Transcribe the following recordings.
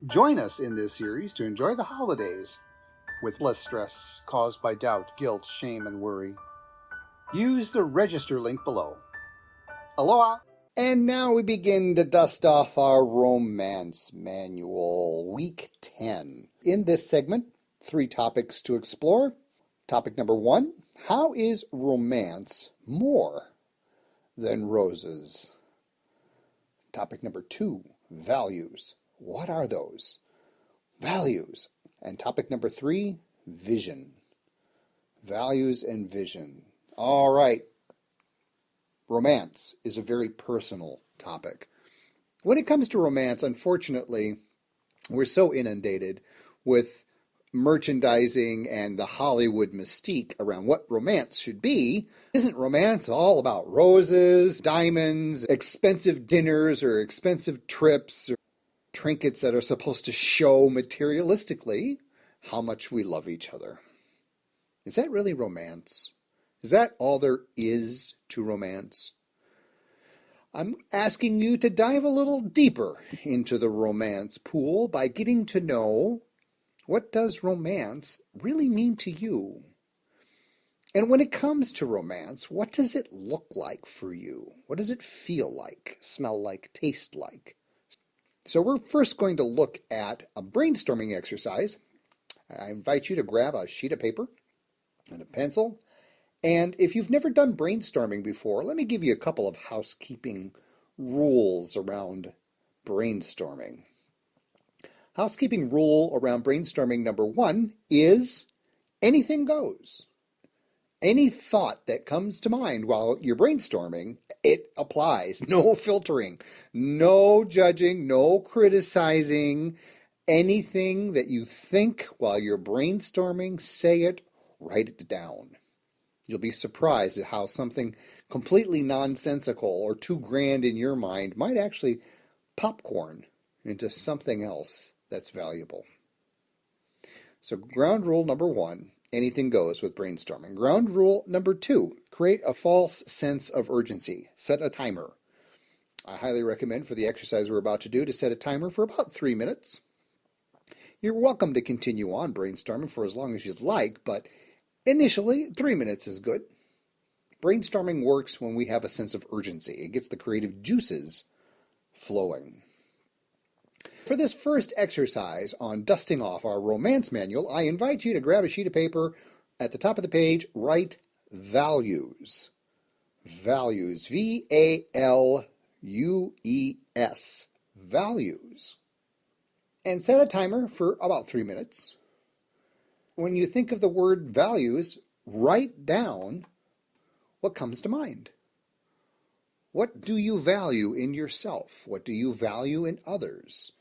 Join us in this series to enjoy the holidays with less stress caused by doubt, guilt, shame, and worry. Use the register link below. Aloha! And now we begin to dust off our romance manual, week 10. In this segment, 3 topics to explore. Topic number 1, how is romance more than roses? Topic number 2, values. What are those? Values. And topic number 3, vision. Values and vision. All right. Romance is a very personal topic. When it comes to romance, unfortunately, we're so inundated with merchandising and the Hollywood mystique around what romance should be. Isn't romance all about roses, diamonds, expensive dinners, or expensive trips, or trinkets that are supposed to show materialistically how much we love each other? Is that really romance? Is that all there is to romance? I'm asking you to dive a little deeper into the romance pool by getting to know, what does romance really mean to you? And when it comes to romance, what does it look like for you? What does it feel like, smell like, taste like? So we're first going to look at a brainstorming exercise. I invite you to grab a sheet of paper and a pencil. And if you've never done brainstorming before, let me give you a couple of housekeeping rules around brainstorming. Housekeeping rule around brainstorming number 1 is anything goes. Any thought that comes to mind while you're brainstorming, it applies. No filtering, no judging, no criticizing. Anything that you think while you're brainstorming, say it, write it down. You'll be surprised at how something completely nonsensical or too grand in your mind might actually popcorn into something else that's valuable. So ground rule number 1, anything goes with brainstorming. Ground rule number 2, create a false sense of urgency. Set a timer. I highly recommend for the exercise we're about to do to set a timer for about 3 minutes. You're welcome to continue on brainstorming for as long as you'd like, but initially, 3 minutes is good. Brainstorming works when we have a sense of urgency. It gets the creative juices flowing. For this first exercise on dusting off our romance manual, I invite you to grab a sheet of paper. At the top of the page, write values. Values. V-A-L-U-E-S. Values. And set a timer for about 3 minutes. When you think of the word values, write down what comes to mind. What do you value in yourself? What do you value in others?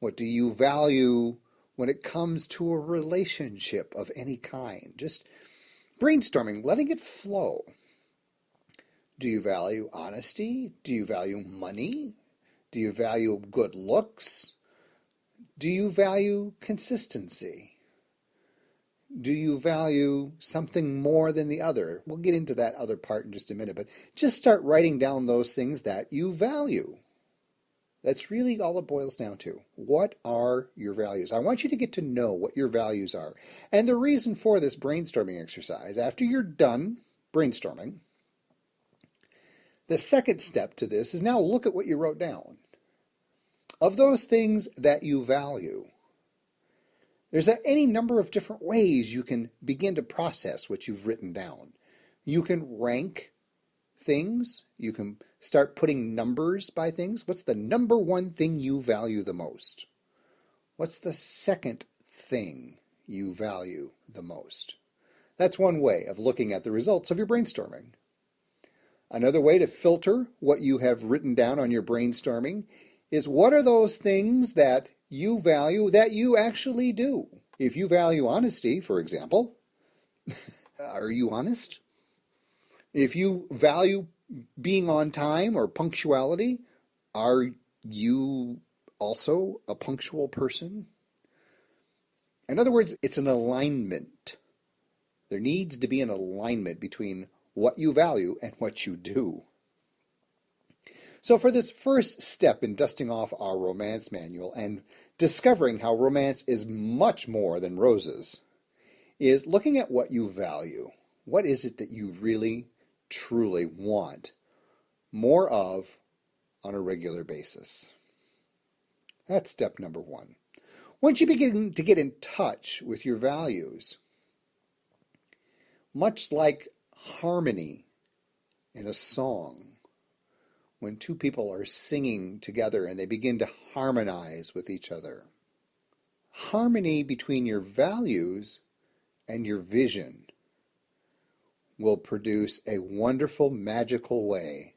What do you value when it comes to a relationship of any kind? Just brainstorming, letting it flow. Do you value honesty? Do you value money? Do you value good looks? Do you value consistency? Do you value something more than the other? We'll get into that other part in just a minute, but just start writing down those things that you value. That's really all it boils down to. What are your values? I want you to get to know what your values are. And the reason for this brainstorming exercise, after you're done brainstorming, the second step to this is now look at what you wrote down. Of those things that you value, there's any number of different ways you can begin to process what you've written down. You can rank things. You can start putting numbers by things. What's the number 1 thing you value the most? What's the second thing you value the most? That's one way of looking at the results of your brainstorming. Another way to filter what you have written down on your brainstorming is what are those things that you value that you actually do. If you value honesty, for example, are you honest? If you value being on time or punctuality, are you also a punctual person? In other words, it's an alignment. There needs to be an alignment between what you value and what you do. So for this first step in dusting off our romance manual and discovering how romance is much more than roses is looking at what you value. What is it that you really, truly want more of on a regular basis? That's step number one. Once you begin to get in touch with your values, much like harmony in a song, when two people are singing together and they begin to harmonize with each other, harmony between your values and your vision will produce a wonderful, magical way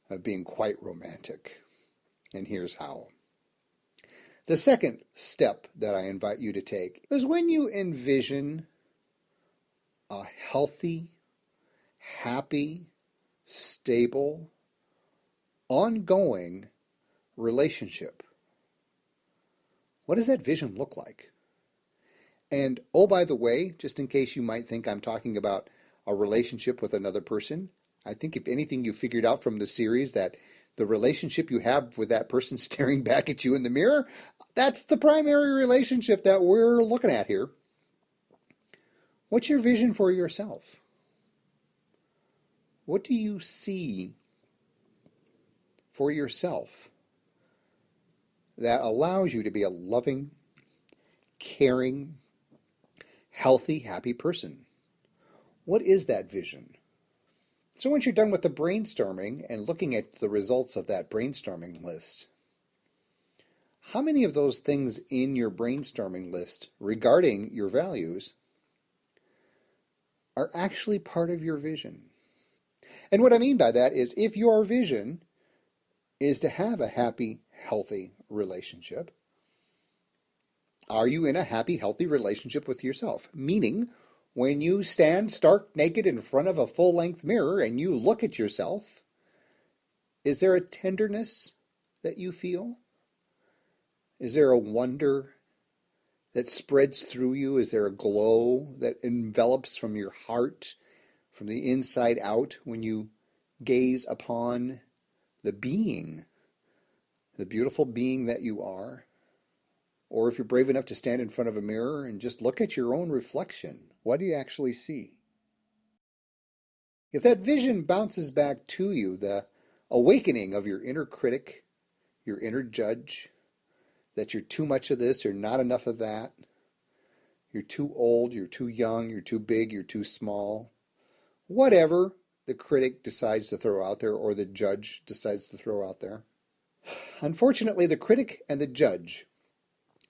of being quite romantic. And here's how. The second step that I invite you to take is when you envision a healthy, happy, stable, ongoing relationship. What does that vision look like? And oh, by the way, just in case you might think I'm talking about a relationship with another person, I think if anything you figured out from the series that the relationship you have with that person staring back at you in the mirror, that's the primary relationship that we're looking at here. What's your vision for yourself? What do you see for yourself that allows you to be a loving, caring, healthy, happy person? What is that vision? So once you're done with the brainstorming and looking at the results of that brainstorming list, how many of those things in your brainstorming list regarding your values are actually part of your vision? And what I mean by that is if your vision is to have a happy, healthy relationship, are you in a happy, healthy relationship with yourself? Meaning, when you stand stark naked in front of a full-length mirror and you look at yourself, is there a tenderness that you feel? Is there a wonder that spreads through you? Is there a glow that envelops from your heart, from the inside out, when you gaze upon the being, the beautiful being that you are? Or if you're brave enough to stand in front of a mirror and just look at your own reflection, what do you actually see? If that vision bounces back to you, the awakening of your inner critic, your inner judge, that you're too much of this or not enough of that, you're too old, you're too young, you're too big, you're too small, whatever the critic decides to throw out there or the judge decides to throw out there. Unfortunately, the critic and the judge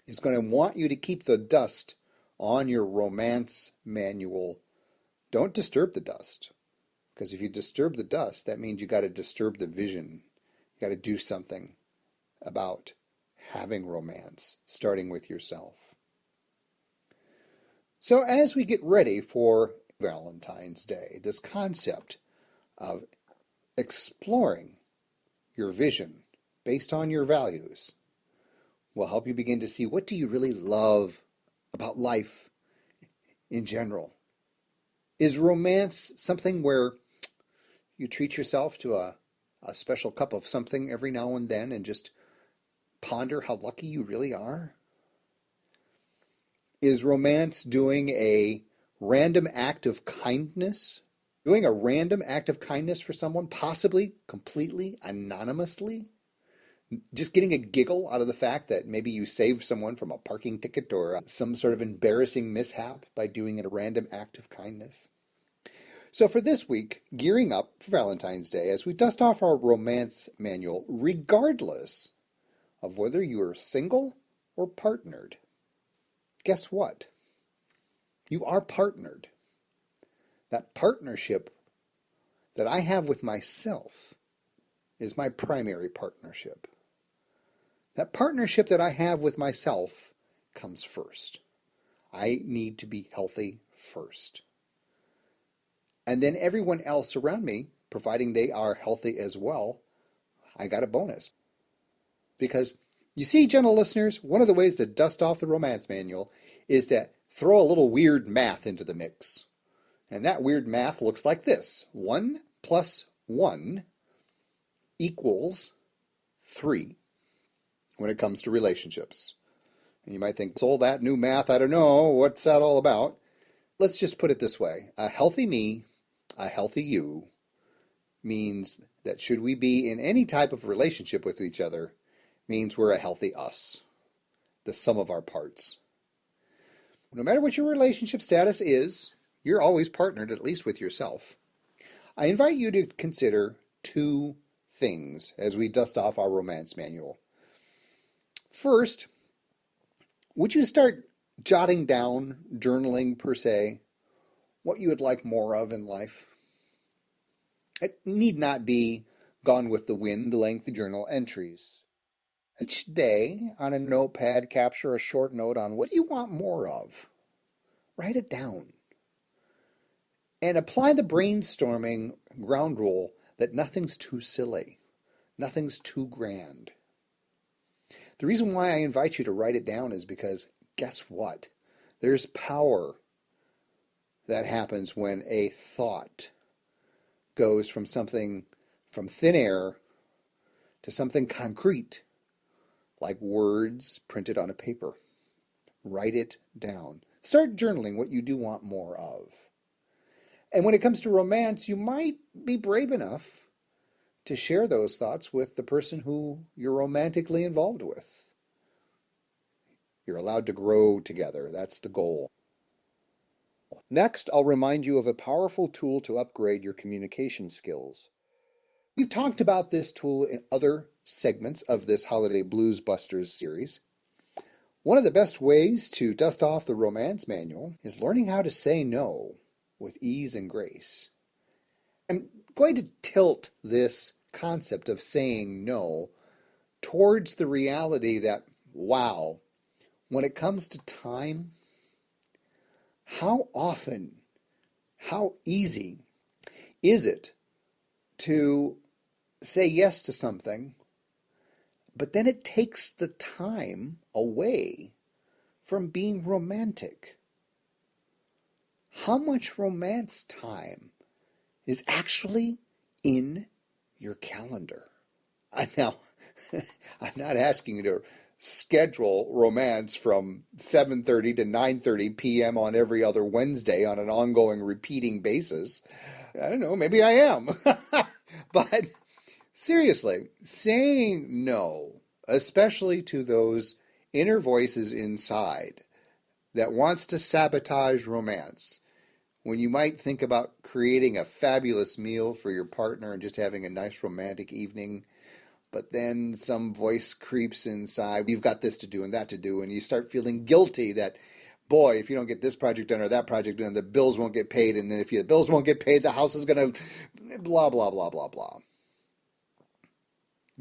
is going to want you to keep the dust on your romance manual. Don't disturb the dust. Because if you disturb the dust, that means you got to disturb the vision. You got to do something about having romance, starting with yourself. So as we get ready for Valentine's Day, this concept of exploring your vision based on your values will help you begin to see, what do you really love about life in general? Is romance something where you treat yourself to a special cup of something every now and then and just ponder how lucky you really are? Is romance doing a random act of kindness? Doing a random act of kindness for someone, possibly completely anonymously? Just getting a giggle out of the fact that maybe you saved someone from a parking ticket or some sort of embarrassing mishap by doing a random act of kindness. So for this week, gearing up for Valentine's Day, as we dust off our romance manual, regardless of whether you are single or partnered, guess what? You are partnered. That partnership that I have with myself is my primary partnership. That partnership that I have with myself comes first. I need to be healthy first. And then everyone else around me, providing they are healthy as well, I got a bonus. Because you see, gentle listeners, one of the ways to dust off the romance manual is to throw a little weird math into the mix. And that weird math looks like this. 1 plus 1 equals 3 when it comes to relationships. And you might think, sold that new math, I don't know, what's that all about? Let's just put it this way. A healthy me, a healthy you means that should we be in any type of relationship with each other, means we're a healthy us, the sum of our parts. No matter what your relationship status is, you're always partnered at least with yourself. I invite you to consider two things as we dust off our romance manual. First, would you start jotting down, journaling per se, what you would like more of in life? It need not be gone with the wind length journal entries. Each day on a notepad, capture a short note on what do you want more of. Write it down. And apply the brainstorming ground rule that nothing's too silly. Nothing's too grand. The reason why I invite you to write it down is because guess what? There's power that happens when a thought goes from something from thin air to something concrete, like words printed on a paper. Write it down. Start journaling what you do want more of. And when it comes to romance, you might be brave enough to share those thoughts with the person who you're romantically involved with. You're allowed to grow together. That's the goal. Next, I'll remind you of a powerful tool to upgrade your communication skills. We've talked about this tool in other segments of this Holiday Blues Busters series. One of the best ways to dust off the romance manual is learning how to say no with ease and grace. I'm going to tilt this concept of saying no towards the reality that, wow, when it comes to time, how often, how easy is it to say yes to something, but then it takes the time away from being romantic? How much romance time is actually in your calendar? Now, I'm not asking you to schedule romance from 7:30 to 9:30 p.m. on every other Wednesday on an ongoing repeating basis. I don't know, maybe I am. But seriously, saying no, especially to those inner voices inside that wants to sabotage romance, when you might think about creating a fabulous meal for your partner and just having a nice romantic evening, but then some voice creeps inside, you've got this to do and that to do, and you start feeling guilty that, boy, if you don't get this project done or that project done, the bills won't get paid, and then if the bills won't get paid, the house is going to blah, blah, blah, blah, blah.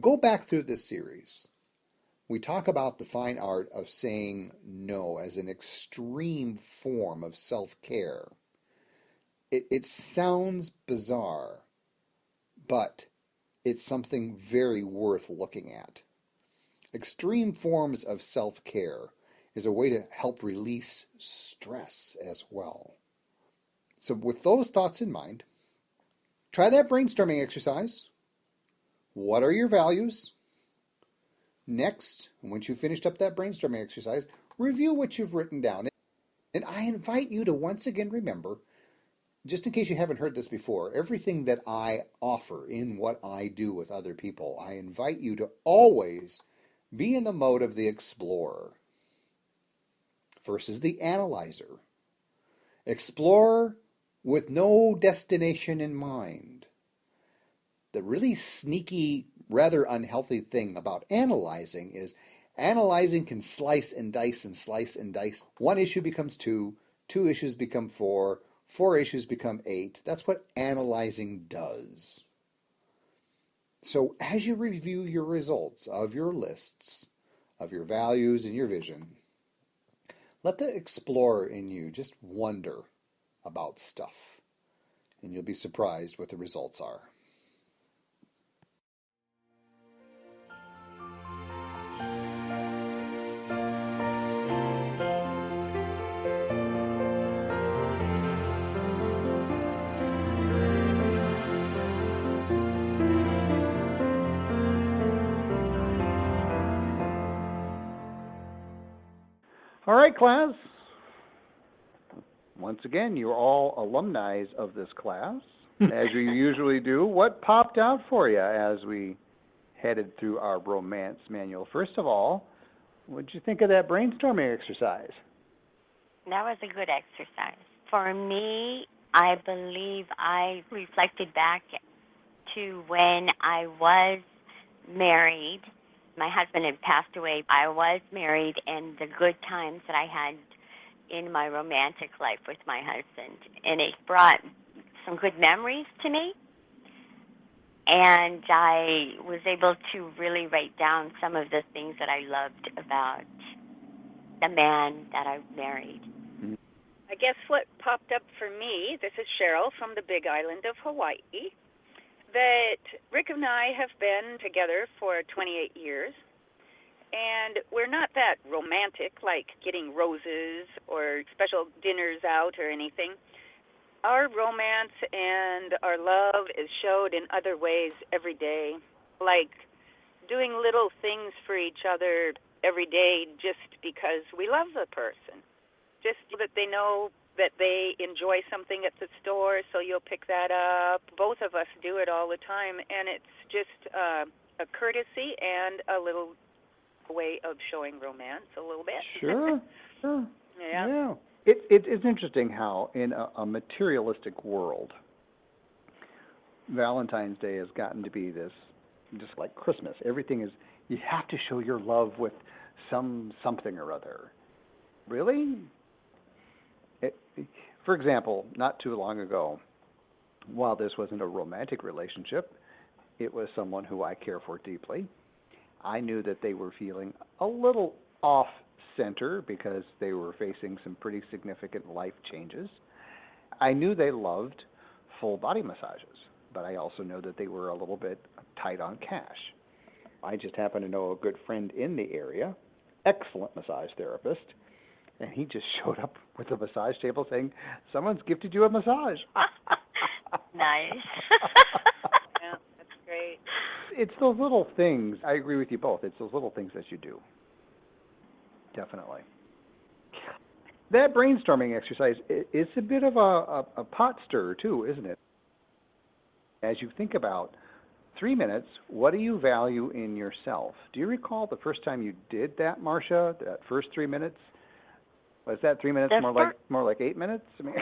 Go back through this series. We talk about the fine art of saying no as an extreme form of self-care. It sounds bizarre, but it's something very worth looking at. Extreme forms of self-care is a way to help release stress as well. So with those thoughts in mind, try that brainstorming exercise. What are your values? Next, once you've finished up that brainstorming exercise, review what you've written down. And I invite you to once again remember, just in case you haven't heard this before, everything that I offer in what I do with other people, I invite you to always be in the mode of the explorer versus the analyzer. Explore with no destination in mind. The really sneaky, rather unhealthy thing about analyzing is analyzing can slice and dice and slice and dice. One issue becomes two issues become four issues become 8. That's what analyzing does. So as you review your results of your lists, of your values and your vision, let the explorer in you just wonder about stuff, and you'll be surprised what the results are. All right, class. Once again, you're all alumni of this class, as you usually do. What popped out for you as we headed through our romance manual? First of all, what did you think of that brainstorming exercise? That was a good exercise. For me, I believe I reflected back to when I was married. My husband had passed away. I was married, and the good times that I had in my romantic life with my husband. And it brought some good memories to me. And I was able to really write down some of the things that I loved about the man that I married. I guess what popped up for me, this is Cheryl from the Big Island of Hawaii, that Rick and I have been together for 28 years. And we're not that romantic, like getting roses or special dinners out or anything. Our romance and our love is showed in other ways every day, like doing little things for each other every day just because we love the person. Just that they know that they enjoy something at the store, so you'll pick that up. Both of us do it all the time, and it's just a courtesy and a little way of showing romance a little bit. Sure. Yeah. It's interesting how in a materialistic world, Valentine's Day has gotten to be this, just like Christmas. Everything is, you have to show your love with something or other. Really? For example, not too long ago, while this wasn't a romantic relationship, it was someone who I care for deeply. I knew that they were feeling a little off-center because they were facing some pretty significant life changes. I knew they loved full body massages, but I also know that they were a little bit tight on cash. I just happen to know a good friend in the area, excellent massage therapist, and he just showed up with a massage table saying, "Someone's gifted you a massage." Nice. Yeah, that's great. It's those little things. I agree with you both. It's those little things that you do. Definitely. That brainstorming exercise is a bit of a pot stirrer too, isn't it? As you think about 3 minutes, what do you value in yourself? Do you recall the first time you did that, Marcia? That first 3 minutes? Was that 3 minutes more like 8 minutes? I mean,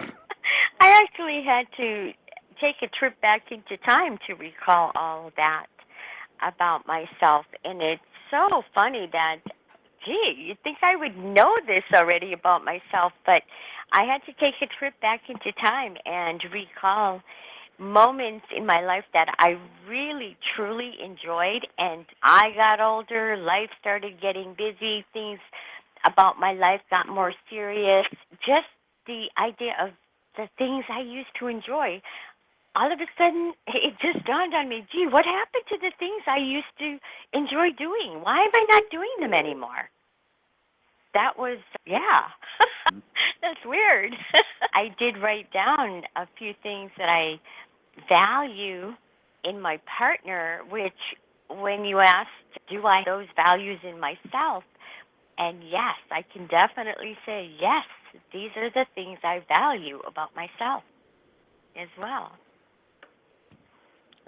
I actually had to take a trip back into time to recall all that about myself. And it's so funny that, gee, you'd think I would know this already about myself, but I had to take a trip back into time and recall moments in my life that I really, truly enjoyed. And I got older, life started getting busy, things about my life got more serious. Just the idea of the things I used to enjoy, all of a sudden it just dawned on me, gee, what happened to the things I used to enjoy doing? Why am I not doing them anymore? That was, that's weird. I did write down a few things that I value in my partner, which when you asked, do I have those values in myself? And yes, I can definitely say, yes, these are the things I value about myself as well.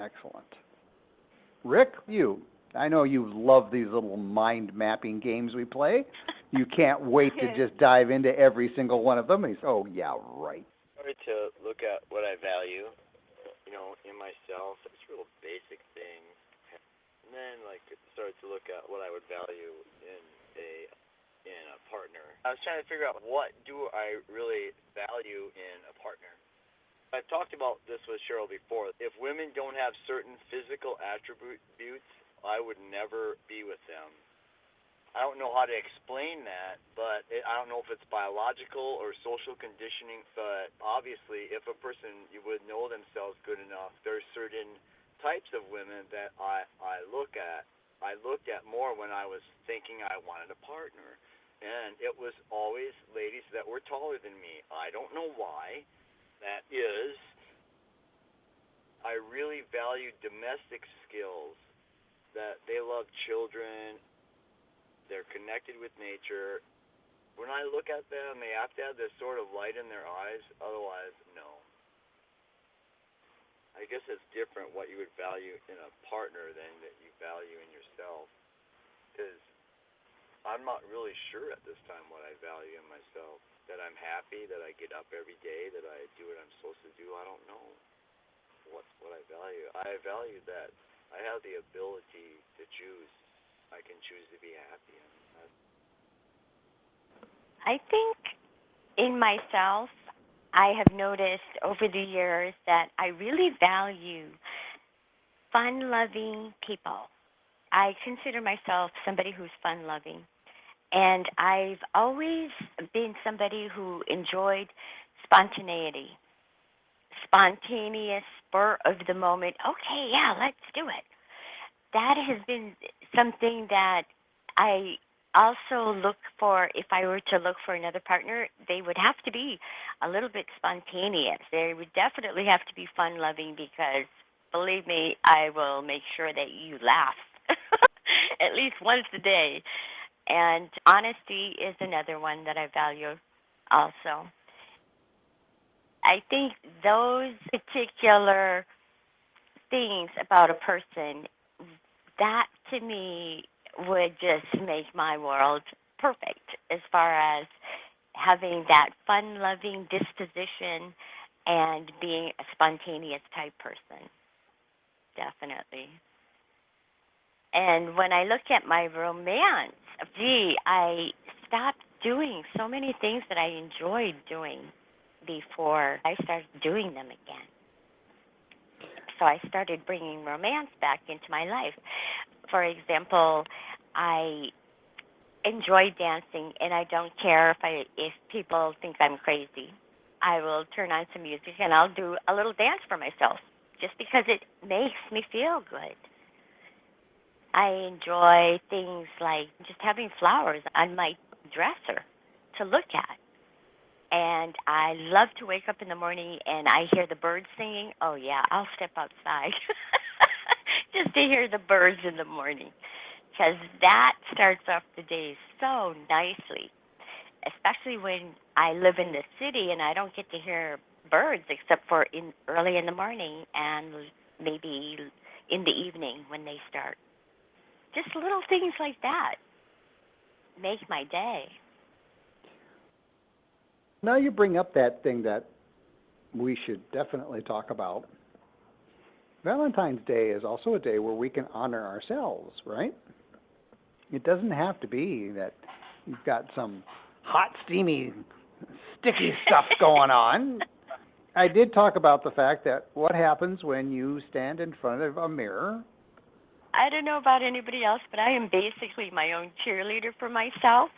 Excellent. Rick, I know you love these little mind mapping games we play. You can't wait to just dive into every single one of them. And oh, yeah, right. I started to look at what I value, in myself. It's real basic things. And then, started to look at what I would value in a partner. I was trying to figure out, what do I really value in a partner? I've talked about this with Cheryl before. If women don't have certain physical attributes, I would never be with them. I don't know how to explain that, but I don't know if it's biological or social conditioning, but obviously if a person would know themselves good enough, there are certain types of women that I look at. I looked at more when I was thinking I wanted a partner, and it was always ladies that were taller than me. I don't know why that is. I really value domestic skills, that they love children, they're connected with nature. When I at them, they have to have this sort of light in their eyes. Otherwise, no. I guess it's different what you would value in a partner than that you value in yourself. Because I'm not really sure at this time what I value in myself. That I'm happy, that I get up every day, that I do what I'm supposed to do. I don't know what I value. I value that I have the ability to choose. I can choose to be happy. I think in myself, I have noticed over the years that I really value fun-loving people. I consider myself somebody who's fun-loving. And I've always been somebody who enjoyed spontaneity, spontaneous, spur of the moment. Okay, yeah, let's do it. That has been something that I also look for. If I were to look for another partner, they would have to be a little bit spontaneous. They would definitely have to be fun-loving because, believe me, I will make sure that you laugh at least once a day. And honesty is another one that I value also. I think those particular things about a person, that to me would just make my world perfect as far as having that fun-loving disposition and being a spontaneous type person. Definitely. And when I look at my romance, I stopped doing so many things that I enjoyed doing before I started doing them again. So I started bringing romance back into my life. For example, I enjoy dancing, and I don't care if people think I'm crazy. I will turn on some music, and I'll do a little dance for myself just because it makes me feel good. I enjoy things like just having flowers on my dresser to look at. And I love to wake up in the morning and I hear the birds singing. Oh, yeah, I'll step outside just to hear the birds in the morning because that starts off the day so nicely, especially when I live in the city and I don't get to hear birds except for early in the morning and maybe in the evening when they start. Just little things like that make my day. Now you bring up that thing that we should definitely talk about. Valentine's Day is also a day where we can honor ourselves, right? It doesn't have to be that you've got some hot, steamy, sticky stuff going on. I did talk about the fact that what happens when you stand in front of a mirror. I don't know about anybody else, but I am basically my own cheerleader for myself.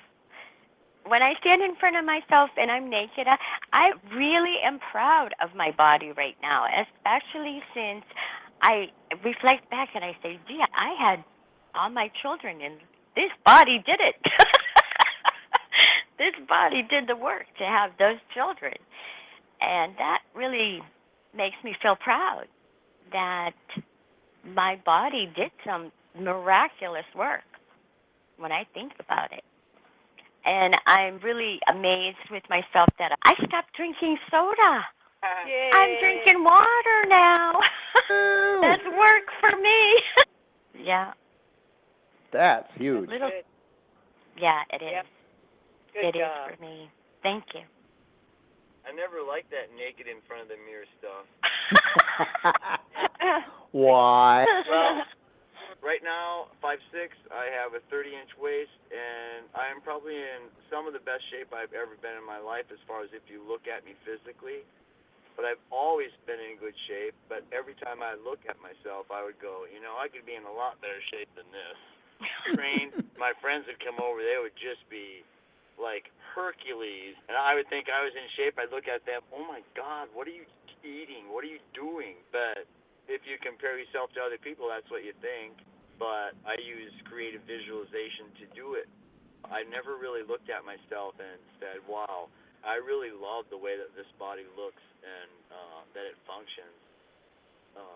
When I stand in front of myself and I'm naked, I really am proud of my body right now, especially since I reflect back and I say, gee, I had all my children and this body did it. This body did the work to have those children. And that really makes me feel proud that my body did some miraculous work when I think about it. And I'm really amazed with myself that I stopped drinking soda. Yay. I'm drinking water now. That's work for me. Yeah. That's huge. Good. Yeah, it is. Yep. Good It job. is for me. Thank you. I never liked that naked in front of the mirror stuff. Why? Well, right now, 5'6", I have a 30-inch waist, and I am probably in some of the best shape I've ever been in my life as far as if you look at me physically. But I've always been in good shape, but every time I look at myself, I would go, I could be in a lot better shape than this. Trained, my friends would come over, they would just be like Hercules, and I would think I was in shape. I'd look at them, oh my God, what are you eating? What are you doing? But if you compare yourself to other people, that's what you think. But I use creative visualization to do it. I never really looked at myself and said, wow, I really love the way that this body looks and that it functions.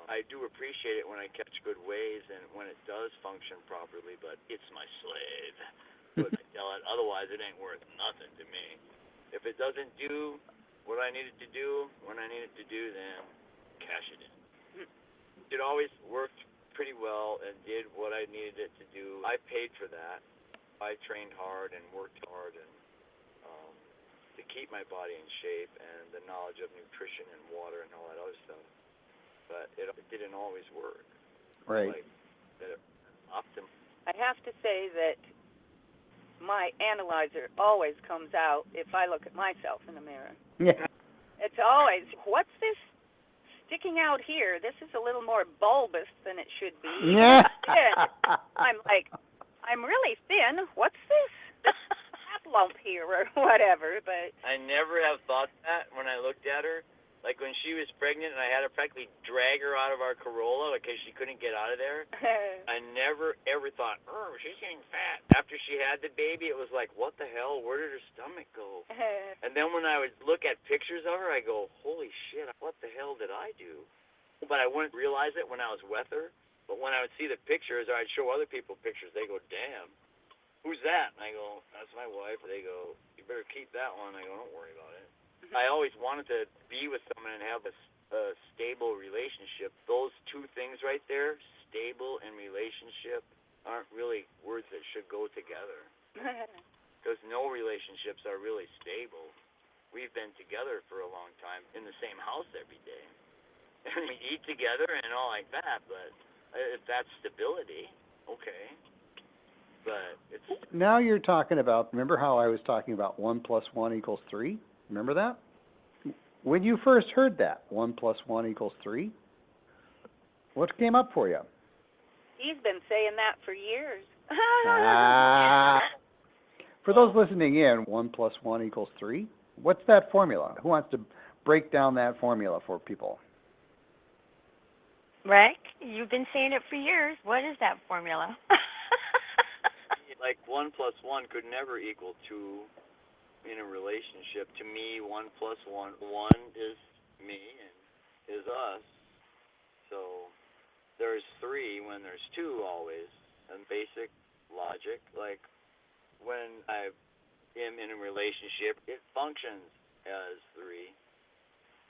I do appreciate it when I catch good waves and when it does function properly, but it's my slave. But otherwise, it ain't worth nothing to me. If it doesn't do what I need it to do when I need it to do, then cash it in. It always worked pretty well and did what I needed it to do. I paid for that. I trained hard and worked hard and to keep my body in shape and the knowledge of nutrition and water and all that other stuff. But it didn't always work. Right. Like, that optimum. I have to say that my analyzer always comes out if I look at myself in the mirror. Yeah. It's always, what's this sticking out here? This is a little more bulbous than it should be. Yeah. I'm like, I'm really thin. What's this fat lump here or whatever? But I never have thought that when I looked at her. Like when she was pregnant and I had to practically drag her out of our Corolla because she couldn't get out of there. I never ever thought, oh, she's getting fat. After she had the baby, it was like, what the hell? Where did her stomach go? And then when I would look at pictures of her, I go, holy shit, what the hell did I do? But I wouldn't realize it when I was with her. But when I would see the pictures or I'd show other people pictures, they go, damn, who's that? And I go, that's my wife. They go, you better keep that one. I go, don't worry about it. I always wanted to be with someone and have a stable relationship. Those two things right there, stable and relationship, aren't really words that should go together. Because no relationships are really stable. We've been together for a long time in the same house every day. And we eat together and all like that, but if that's stability, okay. But it's... Now you're talking about, remember how I was talking about 1 + 1 = 3? Remember that? When you first heard that, 1 + 1 = 3, what came up for you? he's been saying that for years. For those listening in, 1 + 1 = 3. What's that formula? Who wants to break down that formula for people? Rick, you've been saying it for years. What is that formula? Like 1 + 1 could never equal 2 in a relationship. To me, 1 + 1, 1 is me and is us. So there's 3 when there's 2 always. And basic logic, like when I am in a relationship, it functions as 3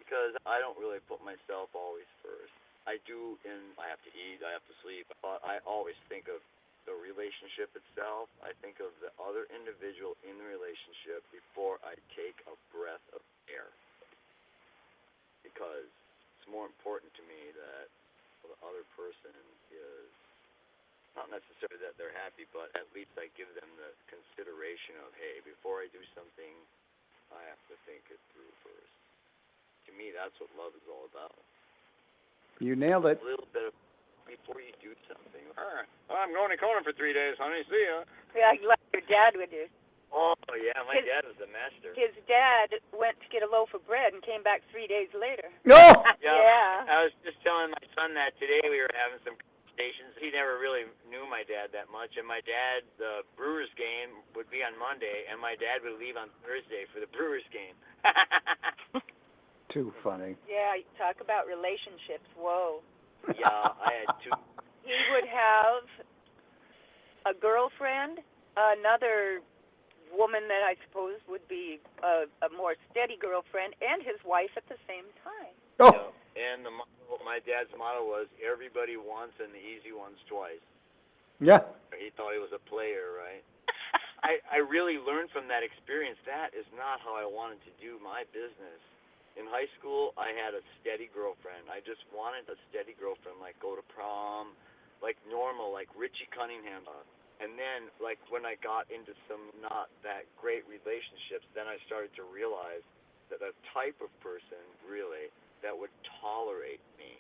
because I don't really put myself always first. I do, and I have to eat, I have to sleep, but I always think of the relationship itself. I think of the other individual in the relationship before I take a breath of air, because it's more important to me that the other person is not necessarily that they're happy, but at least I give them the consideration of, hey, before I do something, I have to think it through first. To me, that's what love is all about. You nailed it. A little bit of before you do something. I'm going to Conan for 3 days, honey. See ya. Yeah, like your dad would do. Oh, yeah, my dad was the master. His dad went to get a loaf of bread and came back 3 days later. No! Yeah. I was just telling my son that today. We were having some conversations. He never really knew my dad that much, and my dad, the Brewers game would be on Monday, and my dad would leave on Thursday for the Brewers game. Too funny. Yeah, you talk about relationships. Whoa. Yeah, I had 2. He would have a girlfriend, another woman that I suppose would be a more steady girlfriend, and his wife at the same time. Oh. Yeah. And my dad's motto was, everybody once and the easy ones twice. Yeah. He thought he was a player, right? I really learned from that experience. That is not how I wanted to do my business. In high school, I had a steady girlfriend. I just wanted a steady girlfriend, like go to prom, like normal, like Richie Cunningham. And then, like, when I got into some not that great relationships, then I started to realize that a type of person, really, that would tolerate me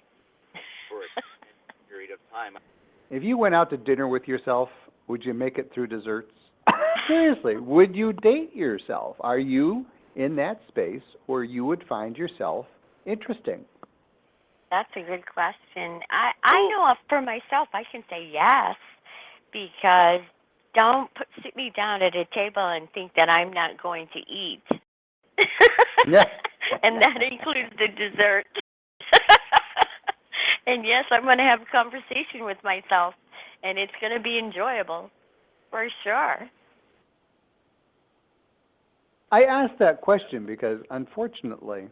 for a period of time. If you went out to dinner with yourself, would you make it through desserts? Seriously, would you date yourself? Are you in that space where you would find yourself interesting? That's a good question. I know for myself, I can say yes, because don't sit me down at a table and think that I'm not going to eat. Yeah. And that includes the dessert. And yes, I'm going to have a conversation with myself, and it's going to be enjoyable, for sure. I asked that question because, unfortunately,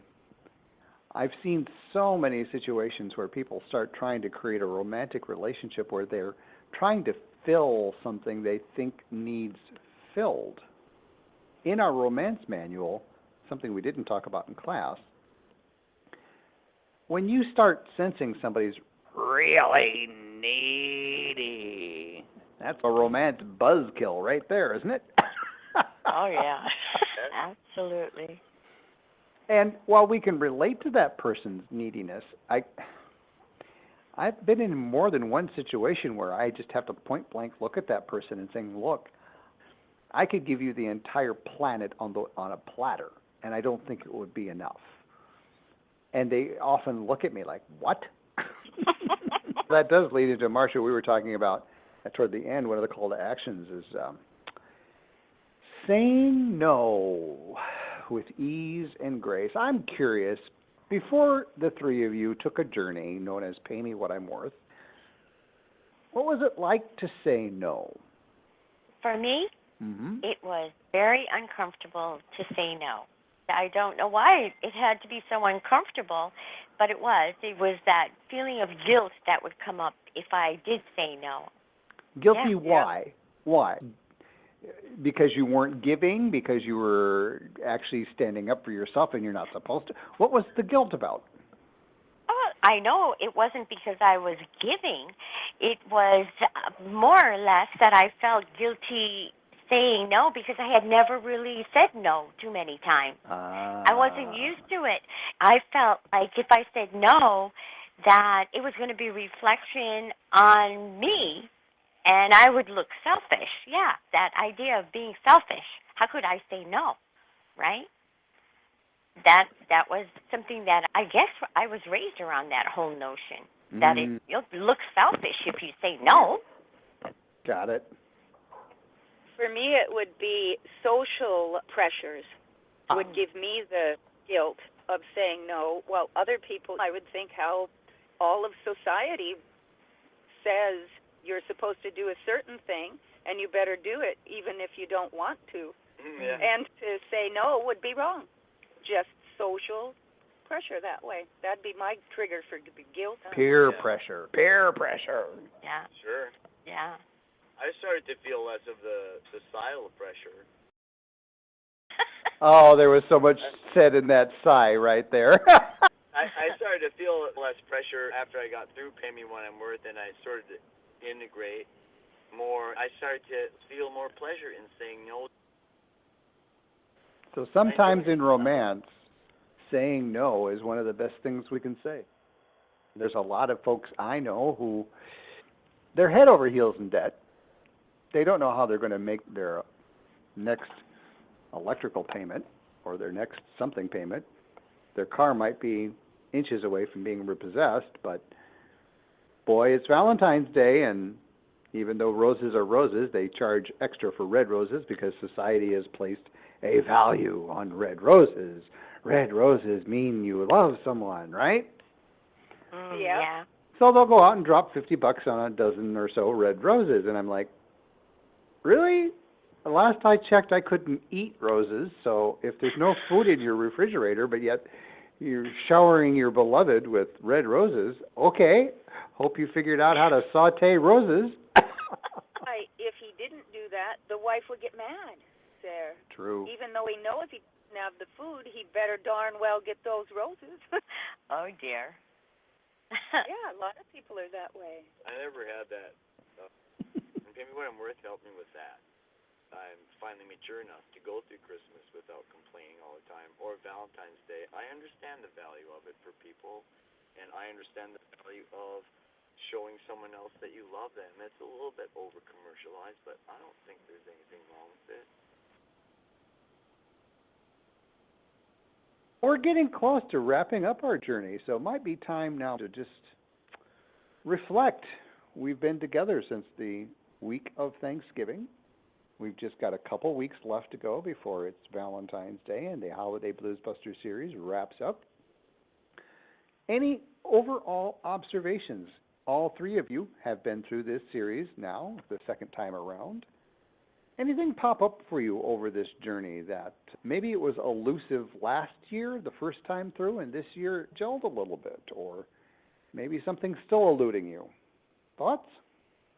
I've seen so many situations where people start trying to create a romantic relationship where they're trying to fill something they think needs filled. In our romance manual, something we didn't talk about in class, when you start sensing somebody's really needy, that's a romance buzzkill right there, isn't it? Oh, yeah. Absolutely. And while we can relate to that person's neediness, I've been in more than one situation where I just have to point blank look at that person and saying, look, I could give you the entire planet on a platter, and I don't think it would be enough. And they often look at me like, what? That does lead into, Marcia, we were talking about toward the end, one of the call to actions is saying no with ease and grace. I'm curious, before the three of you took a journey known as Pay Me What I'm Worth, what was it like to say no? For me, it was very uncomfortable to say no. I don't know why it had to be so uncomfortable, but it was. It was that feeling of guilt that would come up if I did say no. Guilty, why? Yeah. Why? Because you weren't giving? Because you were actually standing up for yourself and you're not supposed to? What was the guilt about? I know it wasn't because I was giving. It was more or less that I felt guilty saying no because I had never really said no too many times. I wasn't used to it. I felt like if I said no, that it was going to be a reflection on me, and I would look selfish. Yeah, that idea of being selfish. How could I say no, right? That was something that I guess I was raised around, that whole notion that it looks selfish if you say no. Got it. For me, it would be social pressures would give me the guilt of saying no, while other people, I would think how all of society says you're supposed to do a certain thing, and you better do it even if you don't want to. Yeah. And to say no would be wrong. Just social pressure that way. That'd be my trigger for guilt. Peer pressure. Peer pressure. Yeah. Sure. Yeah. I started to feel less of the societal pressure. Oh, there was so much said in that sigh right there. I started to feel less pressure after I got through Pay Me What I'm Worth, and I started to integrate more. I started to feel more pleasure in saying no. So sometimes in romance, saying no is one of the best things we can say. There's a lot of folks I know who they're head over heels in debt. They don't know how they're going to make their next electrical payment or their next something payment. Their car might be inches away from being repossessed, but boy, it's Valentine's Day, and even though roses are roses, they charge extra for red roses because society has placed a value on red roses. Red roses mean you love someone, right? Yeah. So they'll go out and drop $50 on a dozen or so red roses, and I'm like, really? The last I checked, I couldn't eat roses, so if there's no food in your refrigerator, but yet you're showering your beloved with red roses, okay, hope you figured out how to saute roses. If he didn't do that, the wife would get mad there. True. Even though he knows he doesn't have the food, he better darn well get those roses. Oh, dear. Yeah, a lot of people are that way. I never had that. Pay Me What I'm Worth helped me with that. I'm finally mature enough to go through Christmas without complaining all the time, or Valentine's Day. I understand the value of it for people, and I understand the value of showing someone else that you love them. It's a little bit over-commercialized, but I don't think there's anything wrong with it. We're getting close to wrapping up our journey, so it might be time now to just reflect. We've been together since the week of Thanksgiving. We've just got a couple weeks left to go before it's Valentine's Day and the Holiday Blues Buster series wraps up. Any overall observations? All three of you have been through this series now, the second time around. Anything pop up for you over this journey that maybe it was elusive last year, the first time through, and this year it gelled a little bit, or maybe something's still eluding you? Thoughts?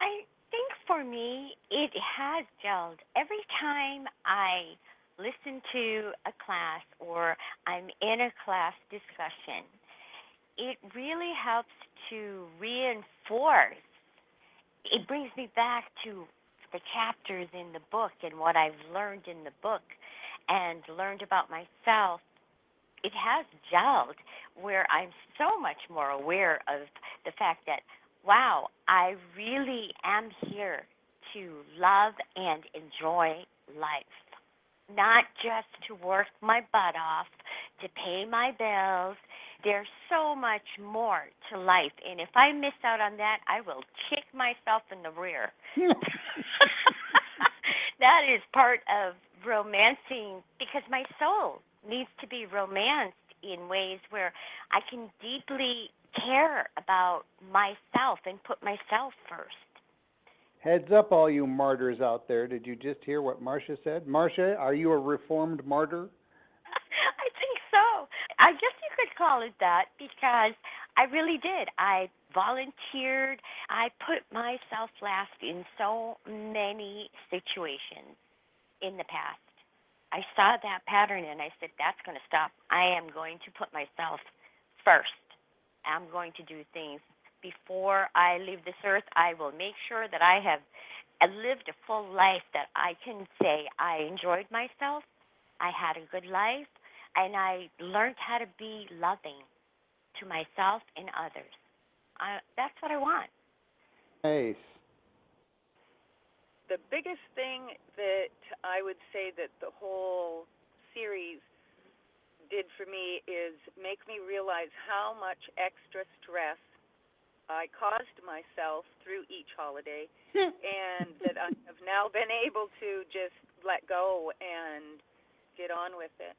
I think for me, it has gelled. Every time I listen to a class or I'm in a class discussion, it really helps to reinforce. It brings me back to the chapters in the book and what I've learned in the book and learned about myself. It has gelled where I'm so much more aware of the fact that, wow, I really am here to love and enjoy life, not just to work my butt off, to pay my bills. There's so much more to life, and if I miss out on that, I will kick myself in the rear. That is part of romancing, because my soul needs to be romanced in ways where I can deeply care about myself and put myself first. Heads up, all you martyrs out there. Did you just hear what Marcia said? Marcia, are you a reformed martyr? I think so. I guess you could call it that, because I really did. I volunteered. I put myself last in so many situations in the past. I saw that pattern and I said, that's going to stop. I am going to put myself first. I'm going to do things before I leave this earth. I will make sure that I have lived a full life, that I can say I enjoyed myself, I had a good life, and I learned how to be loving to myself and others. That's what I want. Nice. The biggest thing that I would say that the whole series did for me is make me realize how much extra stress I caused myself through each holiday, and that I have now been able to just let go and get on with it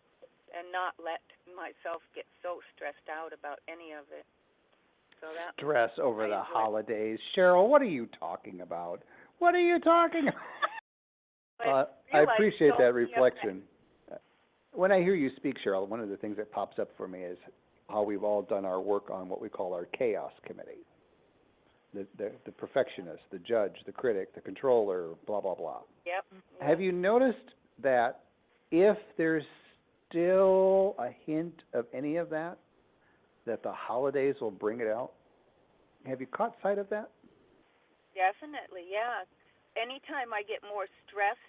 and not let myself get so stressed out about any of it. So that Stress over the holidays. Cheryl, what are you talking about? What are you talking about? I appreciate that reflection. When I hear you speak, Cheryl, one of the things that pops up for me is how we've all done our work on what we call our chaos committee. The perfectionist, the judge, the critic, the controller, blah, blah, blah. Yep. Have you noticed that if there's still a hint of any of that the holidays will bring it out? Have you caught sight of that? Definitely, yeah. Anytime I get more stressed,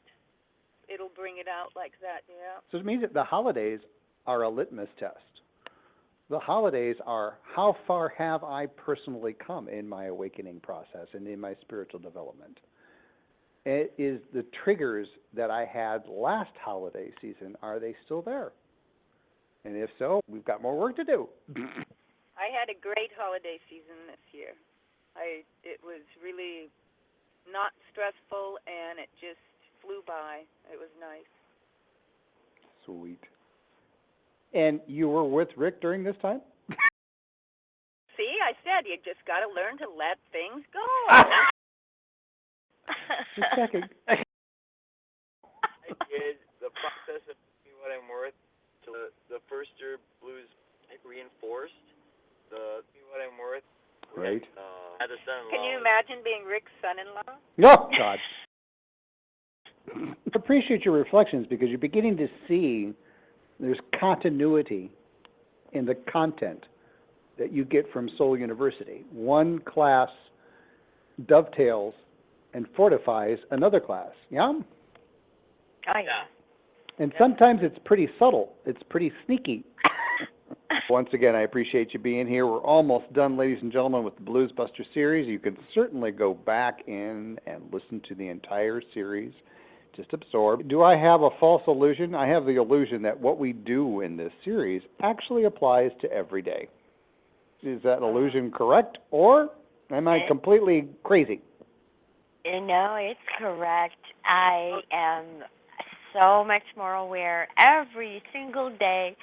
it'll bring it out like that, yeah. So it means that the holidays are a litmus test. The holidays are how far have I personally come in my awakening process and in my spiritual development. It is the triggers that I had last holiday season, are they still there? And if so, we've got more work to do. I had a great holiday season this year. It was really not stressful, and it just flew by. It was nice. Sweet. And you were with Rick during this time? See, I said you just got to learn to let things go. Just checking. I did the process of me what I'm worth. So the first year blues reinforced the me what I'm worth. Right. Had a son-in-law. Can you imagine being Rick's son-in-law? No, God. I appreciate your reflections because you're beginning to see there's continuity in the content that you get from Soul University. One class dovetails and fortifies another class, yeah? Oh, yeah. And sometimes it's pretty subtle. It's pretty sneaky. Once again, I appreciate you being here. We're almost done, ladies and gentlemen, with the Blues Buster series. You can certainly go back in and listen to the entire series. Just absorb. Do I have a false illusion? I have the illusion that what we do in this series actually applies to every day. Is that illusion correct, or am I completely crazy? No, it's correct. I am so much more aware every single day.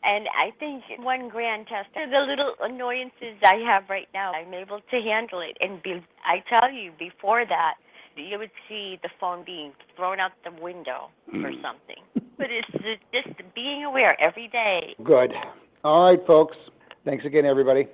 And I think one grand test, the little annoyances I have right now, I'm able to handle it. And I tell you, before that, you would see the phone being thrown out the window or something. But it's just being aware every day. Good. All right, folks. Thanks again, everybody.